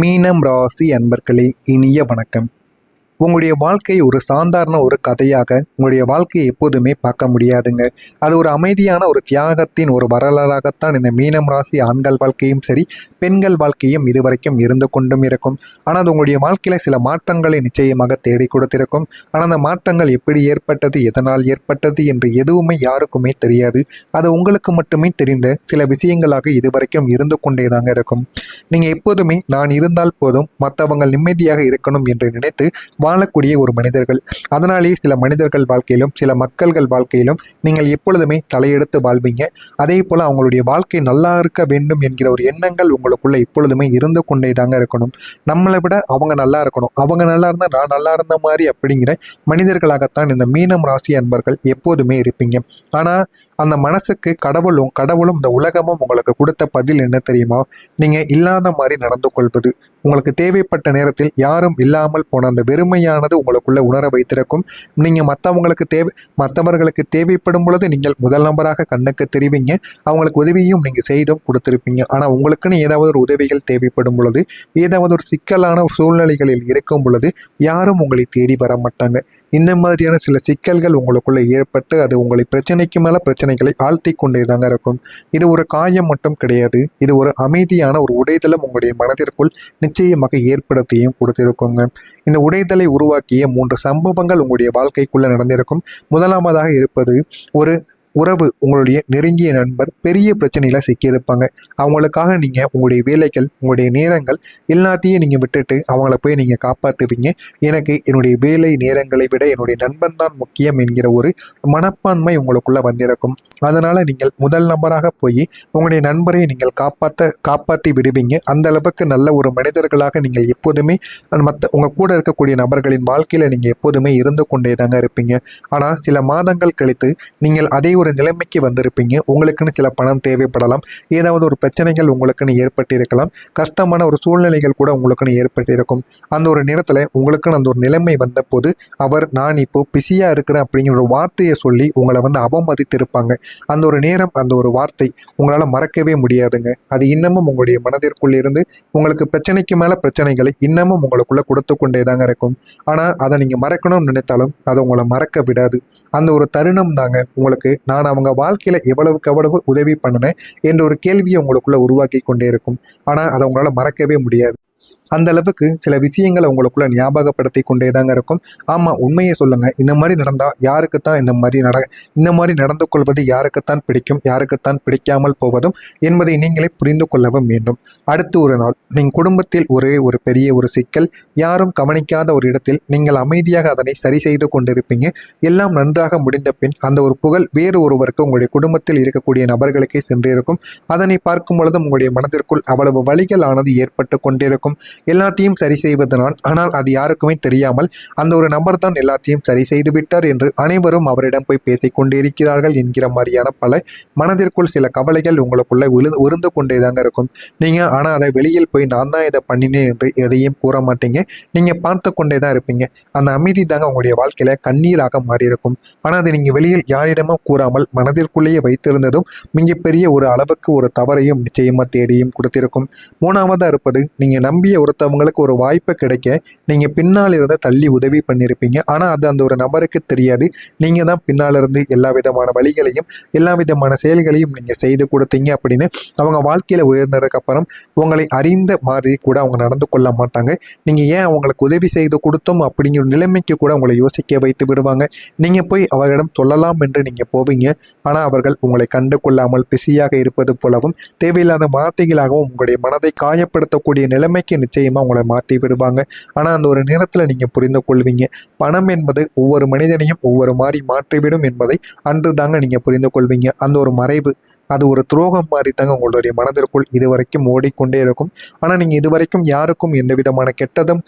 மீனம் ராசி அன்பர்களே, இனிய வணக்கம். உங்களுடைய வாழ்க்கை ஒரு சாதாரண ஒரு கதையாக உங்களுடைய வாழ்க்கையை எப்போதுமே பார்க்க முடியாதுங்க. அது ஒரு அமைதியான ஒரு தியாகத்தின் ஒரு வரலாறாகத்தான் இந்த மீனம் ராசி ஆண்கள் வாழ்க்கையும் சரி, பெண்கள் வாழ்க்கையும் இதுவரைக்கும் இருந்து கொண்டும் இருக்கும். ஆனால் அது உங்களுடைய வாழ்க்கையில சில மாற்றங்களை நிச்சயமாக தேடி கொடுத்திருக்கும். ஆனால் அந்த மாற்றங்கள் எப்படி ஏற்பட்டது, எதனால் ஏற்பட்டது என்று எதுவுமே யாருக்குமே தெரியாது. அது உங்களுக்கு மட்டுமே தெரிந்த சில விஷயங்களாக இதுவரைக்கும் இருந்து கொண்டே தாங்க இருக்கும். நீங்க எப்போதுமே நான் இருந்தால் போதும், மற்றவங்க நிம்மதியாக இருக்கணும் என்று நினைத்து வாழக்கூடிய ஒரு மனிதர்கள். அதனாலேயே சில மனிதர்கள் வாழ்க்கையிலும் சில மக்கள்கள் வாழ்க்கையிலும் நீங்கள் எப்பொழுதுமே தலையெடுத்து வாழ்வீங்க. அதே போல அவங்களுடைய வாழ்க்கை நல்லா இருக்க வேண்டும் என்கிற ஒரு எண்ணங்கள் உங்களுக்குள்ள எப்பொழுதுமே இருந்து கொண்டே தாங்க இருக்கணும். நம்மளை விட அவங்க நல்லா இருக்கணும், அவங்க நல்லா இருந்தா நான் நல்லா இருந்த மாதிரி அப்படிங்கிற மனிதர்களாகத்தான் இந்த மீனம் ராசி அன்பர்கள் எப்போதுமே இருப்பீங்க. ஆனா அந்த மனசுக்கு கடவுளும் இந்த உலகமும் உங்களுக்கு கொடுத்த பதில் என்ன தெரியுமா? நீங்க இல்லாத மாதிரி நடந்து கொள்வது. உங்களுக்கு தேவைப்பட்ட நேரத்தில் யாரும் இல்லாமல் போன அந்த வெறுமையானது உங்களுக்குள்ள உணர வைத்திருக்கும். நீங்க மற்றவர்களுக்கு தேவைப்படும் பொழுது நீங்கள் முதல் நபராக கண்ணுக்கு தெரிவிங்க. அவங்களுக்கு உதவியும் நீங்க செய்தும் கொடுத்திருப்பீங்க. ஆனா உங்களுக்குன்னு ஏதாவது ஒரு உதவிகள் தேவைப்படும் பொழுது, ஏதாவது ஒரு சிக்கலான சூழ்நிலைகளில் இருக்கும் பொழுது யாரும் உங்களை தேடி வர மாட்டாங்க. இந்த மாதிரியான சில சிக்கல்கள் உங்களுக்குள்ள ஏற்பட்டு அது உங்களை பிரச்சனைக்கு மேல பிரச்சனைகளை ஆழ்த்தி கொண்டே தாங்க இருக்கும். இது ஒரு காயம் மட்டும் கிடையாது, இது ஒரு அமைதியான ஒரு உடைதளம் உங்களுடைய மனதிற்குள் நிச்சயமாக ஏற்படுத்தியும் கொடுத்திருக்குங்க. இந்த உடைதலை உருவாக்கிய 3 சம்பவங்கள் உங்களுடைய வாழ்க்கைக்குள்ள நடந்திருக்கும். முதலாவதாக இருப்பது ஒரு உறவு. உங்களுடைய நெருங்கிய நண்பர் பெரிய பிரச்சனையில சிக்கியிருப்பாங்க. அவங்களுக்காக நீங்க உங்களுடைய வேலைகள், உங்களுடைய நேரங்கள் எல்லாத்தையும் நீங்க விட்டுட்டு அவங்கள போய் நீங்க காப்பாற்றுவீங்க. எனக்கு என்னுடைய வேலை நேரங்களை விட என்னுடைய நண்பன் தான் முக்கியம் என்கிற ஒரு மனப்பான்மை உங்களுக்குள்ள வந்திருக்கும். அதனால நீங்கள் முதல் நபராக போய் உங்களுடைய நண்பரை நீங்கள் காப்பாற்றி விடுவீங்க. அந்த அளவுக்கு நல்ல ஒரு மனிதர்களாக நீங்கள் எப்போதுமே உங்க கூட இருக்கக்கூடிய நபர்களின் வாழ்க்கையில நீங்க எப்போதுமே இருந்து கொண்டே தாங்க இருப்பீங்க. ஆனா சில மாதங்கள் கழித்து நீங்கள் அதே ஒரு நிலைமைக்கு வந்திருப்பீங்க. உங்களுக்குன்னு சில பணம் தேவைப்படலாம், ஏதாவது ஒரு பிரச்சனைகள் உங்களுக்குன்னு ஏற்பட்டிருக்கலாம், கஷ்டமான ஒரு சூழ்நிலைகள் கூட உங்களுக்குன்னு ஏற்பட்டிருக்கும். அந்த ஒரு நேரத்தில் உங்களுக்குன்னு அந்த ஒரு நிலைமை வந்த போது நான் இப்போ பிஸியா இருக்கிறேன் அப்படிங்கிற ஒரு வார்த்தையை சொல்லி உங்களை அவமதித்திருப்பாங்க. அந்த ஒரு நேரம், அந்த ஒரு வார்த்தை உங்களால் மறக்கவே முடியாதுங்க. அது இன்னமும் உங்களுடைய மனதிற்குள் இருந்து உங்களுக்கு பிரச்சனைக்கு மேல பிரச்சனைகளை இன்னமும் உங்களுக்குள்ள கொடுத்து கொண்டே தாங்க இருக்கும். ஆனா அதை நீங்க மறக்கணும்னு நினைத்தாலும் அதை உங்களை மறக்க விடாது. அந்த ஒரு தருணம் தாங்க உங்களுக்கு நான் அவங்க வாழ்க்கையில எவ்வளவு உதவி பண்ணினேன் என்ற ஒரு கேள்வியை உங்களுக்குள்ள உருவாக்கி கொண்டே இருக்கும். ஆனா அதை உங்களால மறக்கவே முடியாது. அந்த அளவுக்கு சில விஷயங்களை உங்களுக்குள்ள ஞாபகப்படுத்தி கொண்டே தாங்க இருக்கும். ஆமா, உண்மையை சொல்லுங்க. இந்த மாதிரி நடந்தா யாருக்குத்தான் இந்த மாதிரி நடந்து கொள்வது யாருக்குத்தான் பிடிக்கும், யாருக்குத்தான் பிடிக்காமல் போவதும் என்பதை நீங்களே புரிந்து கொள்ளவும் வேண்டும். அடுத்து ஒரு நாள் நீங்கள் குடும்பத்தில் ஒரு பெரிய ஒரு சிக்கல், யாரும் கவனிக்காத ஒரு இடத்தில் நீங்கள் அமைதியாக அதனை சரி செய்து கொண்டிருப்பீங்க. எல்லாம் நன்றாக முடிந்த பின் அந்த ஒரு புகழ் வேறு ஒருவருக்கு உங்களுடைய குடும்பத்தில் இருக்கக்கூடிய நபர்களுக்கே சென்றிருக்கும். அதனை பார்க்கும் பொழுதும் உங்களுடைய மனதிற்குள் அவ்வளவு வழிகள் ஆனது ஏற்பட்டு கொண்டிருக்கும். எல்லாத்தையும் சரி செய்வதனால், ஆனால் அது யாருக்குமே தெரியாமல் அந்த ஒரு நபர் தான் எல்லாத்தையும் சரி செய்து விட்டார் என்று அனைவரும் அவரிடம் போய் பேசிக் கொண்டிருக்கிறார்கள் என்கிற மாதிரியான பல மனதிற்குள் சில கவலைகள் உங்களுக்குள்ள உருந்து கொண்டே தாங்க இருக்கும். நீங்க ஆனா அதை வெளியில் போய் நான் தான் இதை பண்ணினேன் என்று எதையும் கூற மாட்டீங்க. நீங்க பார்த்து கொண்டே தான் இருப்பீங்க. அந்த அமைதி தாங்க உங்களுடைய வாழ்க்கையில கண்ணீராக மாறி இருக்கும். ஆனா அதை நீங்க வெளியில் யாரிடமும் கூறாமல் மனதிற்குள்ளேயே வைத்திருந்ததும் மிகப்பெரிய ஒரு அளவுக்கு ஒரு தவறையும் நிச்சயமா தேடியும் கொடுத்திருக்கும். மூணாவதா இருப்பது, நீங்க நம்பிய ஒருத்தவங்களுக்கு ஒரு வாய்ப்பு கிடைக்க நீங்க பின்னால் இருந்து தள்ளி உதவி பண்ணியிருப்பீங்க. ஆனா அது அந்த ஒரு நபருக்கு தெரியாது. நீங்க தான் பின்னால் இருந்து எல்லா விதமான வழிகளையும் எல்லா விதமான செயல்களையும் நீங்க செய்து கொடுத்தீங்க அப்படின்னு அவங்க வாழ்க்கையில உயர்ந்ததுக்கு அப்புறம் உங்களை அறிந்த மாதிரி கூட அவங்க நடந்து கொள்ள மாட்டாங்க. நீங்க ஏன் அவங்களுக்கு உதவி செய்து கொடுத்தோம் அப்படிங்கிற நிலைமைக்கு கூட உங்களை யோசிக்க வைத்து விடுவாங்க. நீங்க போய் அவர்களிடம் சொல்லலாம் என்று நீங்க போவீங்க. ஆனா அவர்கள் உங்களை கண்டு கொள்ளாமல் பிஸியாக இருப்பது போலவும் தேவையில்லாத வார்த்தைகளாகவும் உங்களுடைய மனதை காயப்படுத்தக்கூடிய நிலைமைக்கு நிச்சயமா உங்களை மாற்றி விடுவாங்க. ஆனா அந்த ஒரு நேரத்துல நீங்க புரிந்து கொள்வீங்க, பணம் என்பது ஒவ்வொரு மனிதனையும் ஒவ்வொரு மாதிரி மாற்றிவிடும் என்பதை அன்று தாங்க நீங்க புரிந்து கொள்வீங்க. அந்த ஒரு மறைவு, அது ஒரு துரோகம் மாதிரி தாங்க உங்களுடைய மனதிற்குள் இதுவரைக்கும் ஓடிக்கொண்டே இருக்கும். ஆனா நீங்க இதுவரைக்கும் யாருக்கும் எந்த விதமான கெட்டதும்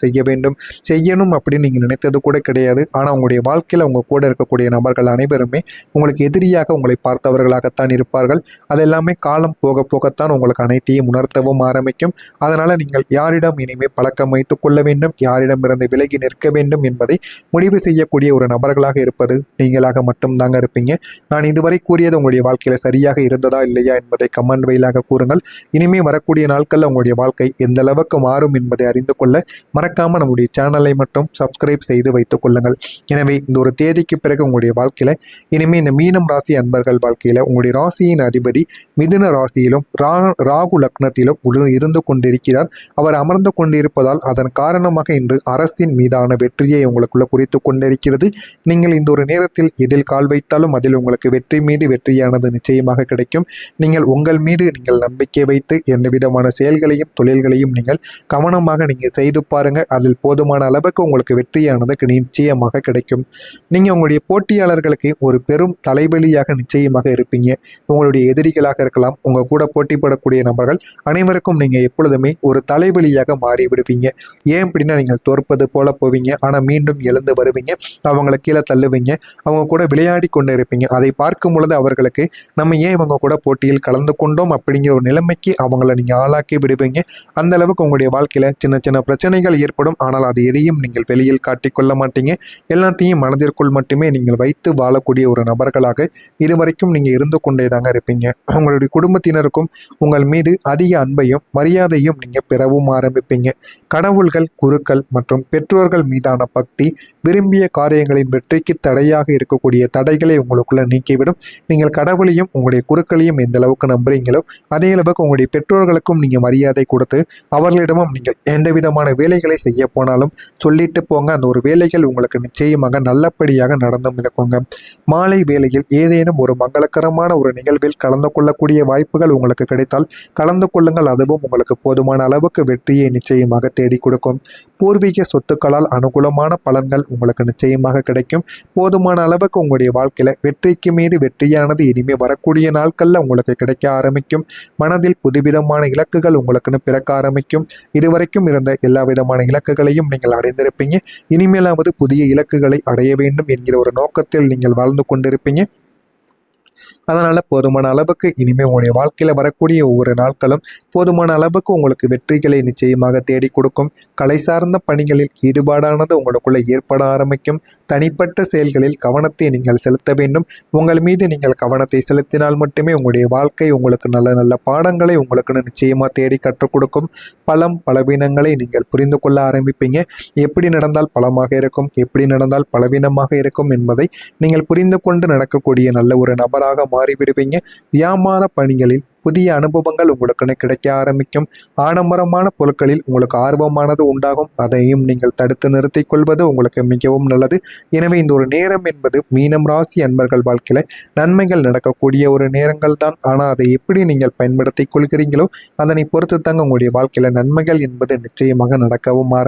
செய்யணும் அப்படின்னு நீங்க நினைத்தது கூட கிடையாது. ஆனா உங்களுடைய வாழ்க்கையில உங்க கூட இருக்கக்கூடிய நபர்கள் அனைவருமே உங்களுக்கு எதிரியாக உங்களை பார்த்தவர்களாகத்தான் இருப்பார்கள். அதெல்லாமே காலம் போக போகத்தான் உங்களுக்கு அனைத்தையும் உணர்த்தவும் ஆரம்பிக்கும். அதனால நீங்கள் யாரிடம் யாரிடமெல்லாம் இனிமே பழக்கம் வைத்துக் கொள்ள வேண்டும், யாரிடமிருந்து விலகி நிற்க வேண்டும் என்பதை முடிவு செய்யக்கூடிய ஒரு நபர்களாக இருப்பது நீங்களாக மட்டும்தாங்க இருப்பீங்க. நான் இதுவரை கூறியது உங்களுடைய வாழ்க்கையில சரியாக இருந்ததா இல்லையா என்பதை கமெண்ட் வழியாக கூறுங்கள். இனிமே வரக்கூடிய நாட்களில் உங்களுடைய வாழ்க்கை எந்த அளவுக்கு மாறும் என்பதை அறிந்து கொள்ள மறக்காம நம்முடைய சேனலை மட்டும் சப்ஸ்கிரைப் செய்து வைத்துக் கொள்ளுங்கள். எனவே இந்த ஒரு தேதிக்கு பிறகு உங்களுடைய வாழ்க்கையில இனிமே இந்த மீனம் ராசி அன்பர்கள் வாழ்க்கையில உங்களுடைய ராசியின் அதிபதி மிதுன ராசியிலும் ராகு லக்னத்திலும் இருந்து கொண்டிருக்கிறார். அவர் அமர்ந்து கொண்டிருப்பதால் அதன் காரணமாக இன்று அரசின் மீதான வெற்றியை உங்களுக்குள்ள குறித்து கொண்டிருக்கிறது. நீங்கள் இந்த ஒரு நேரத்தில் எதில் கால் வைத்தாலும் அதில் உங்களுக்கு வெற்றி மீது வெற்றியானது நிச்சயமாக கிடைக்கும். நீங்கள் உங்கள் மீது நீங்கள் நம்பிக்கை வைத்து எந்த விதமான செயல்களையும் தொழில்களையும் நீங்கள் கவனமாக நீங்கள் செய்து பாருங்க. அதில் போதுமான அளவுக்கு உங்களுக்கு வெற்றியானது நிச்சயமாக கிடைக்கும். நீங்க உங்களுடைய போட்டியாளர்களுக்கு ஒரு பெரும் தலைவலியாக நிச்சயமாக இருப்பீங்க. உங்களுடைய எதிரிகளாக இருக்கலாம், உங்க கூட போட்டி போடக்கூடிய நபர்கள் அனைவருக்கும் நீங்க எப்பொழுதுமே ஒரு தலைவலியாக மாறி விடுவீங்க. ஏன் அப்படின்னா நீங்கள் தோற்பது போல போவீங்க, ஆனா மீண்டும் எழுந்து வருவீங்க, அவங்களை கீழே தள்ளுவீங்க, அவங்க கூட விளையாடி கொண்டு இருப்பீங்க. அதை பார்க்கும் பொழுது அவர்களுக்கு நம்ம ஏன் இவங்க கூட போட்டியில் கலந்து கொண்டோம் அப்படிங்கிற ஒரு நிலைமைக்கு அவங்கள நீங்க ஆளாக்கி விடுவீங்க. அந்த அளவுக்கு உங்களுடைய வாழ்க்கையில சின்ன சின்ன பிரச்சனைகள் ஏற்படும். ஆனால் அது எதையும் நீங்கள் வெளியில் காட்டிக்கொள்ள மாட்டீங்க. எல்லாத்தையும் மனதிற்குள் மட்டுமே நீங்கள் வைத்து வாழக்கூடிய ஒரு நபர்களாக இதுவரைக்கும் நீங்க இருந்து கொண்டே தாங்க இருப்பீங்க. உங்களுடைய குடும்பத்தினருக்கும் உங்கள் மீது அதிக அன்பையும் மரியாதையும் நீங்க பெறவும் ஆரம்பிப்பீங்க. கடவுள்கள், குருக்கள் மற்றும் பெற்றோர்கள் மீதான பக்தி விரும்பிய காரியங்களின் வெற்றிக்கு தடையாக இருக்கக்கூடிய தடைகளை உங்களுக்குள்ள நீக்கிவிடும். நீங்கள் கடவுளையும் உங்களுடைய குருக்களையும் எந்த அளவுக்கு நம்புறீங்களோ அதே அளவுக்கு உங்களுடைய பெற்றோர்களுக்கும் நீங்க மரியாதை கொடுத்து அவர்களிடமும் நீங்கள் எந்த விதமான வேலைகளை செய்ய போனாலும் சொல்லிட்டு போங்க. அந்த ஒரு வேலைகள் உங்களுக்கு நிச்சயமாக நல்லபடியாக நடந்தும் இருக்குங்க. மாலை வேளையில் ஏதேனும் ஒரு மங்களகரமான ஒரு நிகழ்வில் கலந்து கொள்ளக்கூடிய வாய்ப்புகள் உங்களுக்கு கிடைத்தால் கலந்து கொள்ளுங்கள். அதுவும் உங்களுக்கு போதுமான அளவுக்கு வெற்றியை நிச்சயமாக தேடி கொடுக்கும். பூர்வீக சொத்துக்களால் அனுகூலமான பலன்கள் உங்களுக்கு நிச்சயமாக கிடைக்கும். போதுமான அளவுக்கு உங்களுடைய வாழ்க்கையில வெற்றிக்கு மீது வெற்றியானது இனிமே வரக்கூடிய நாட்கள்ல உங்களுக்கு கிடைக்க ஆரம்பிக்கும். மனதில் புதுவிதமான இலக்குகள் உங்களுக்குன்னு பிறக்க ஆரம்பிக்கும். இதுவரைக்கும் இருந்த எல்லா விதமான இலக்குகளையும் நீங்கள் அடைந்திருப்பீங்க. இனிமேலாவது புதிய இலக்குகளை அடைய வேண்டும் என்கிற ஒரு நோக்கத்தில் நீங்கள் வாழ்ந்து கொண்டிருப்பீங்க. அதனால போதுமான அளவுக்கு இனிமேல் உங்களுடைய வாழ்க்கையில வரக்கூடிய ஒவ்வொரு நாட்களும் போதுமான அளவுக்கு உங்களுக்கு வெற்றிகளை நிச்சயமாக தேடி கொடுக்கும். கலை சார்ந்த பணிகளில் ஈடுபாடானது உங்களுக்குள்ள ஏற்பட ஆரம்பிக்கும். தனிப்பட்ட செயல்களில் கவனத்தை நீங்கள் செலுத்த வேண்டும். உங்கள் மீது நீங்கள் கவனத்தை செலுத்தினால் மட்டுமே உங்களுடைய வாழ்க்கை உங்களுக்கு நல்ல நல்ல பாடங்களை உங்களுக்கு நிச்சயமாக தேடி கற்றுக் கொடுக்கும். பலவீனங்களை நீங்கள் புரிந்து கொள்ள ஆரம்பிப்பீங்க. எப்படி நடந்தால் பலமாக இருக்கும், எப்படி நடந்தால் பலவீனமாக இருக்கும் என்பதை நீங்கள் புரிந்து கொண்டு நடக்கக்கூடிய நல்ல ஒரு நபராக மாறிவிடுவீங்க. வியாபார பணிகளில் புதிய அனுபவங்கள் உங்களுக்கு கிடைக்க ஆரம்பிக்கும். ஆடம்பரமான பொருட்களில் உங்களுக்கு ஆர்வமானது உண்டாகும். அதையும் நீங்கள் தடுத்து நிறுத்திக் கொள்வது உங்களுக்கு மிகவும் நல்லது. எனவே இந்த ஒரு நேரம் என்பது மீனம் ராசி அன்பர்கள் வாழ்க்கையில நன்மைகள் நடக்கக்கூடிய ஒரு நேரங்கள் தான். ஆனால் அதை எப்படி நீங்கள் பயன்படுத்திக் கொள்கிறீங்களோ அதனை பொறுத்து தாங்க உங்களுடைய வாழ்க்கையில நன்மைகள் என்பது நிச்சயமாக நடக்கவும்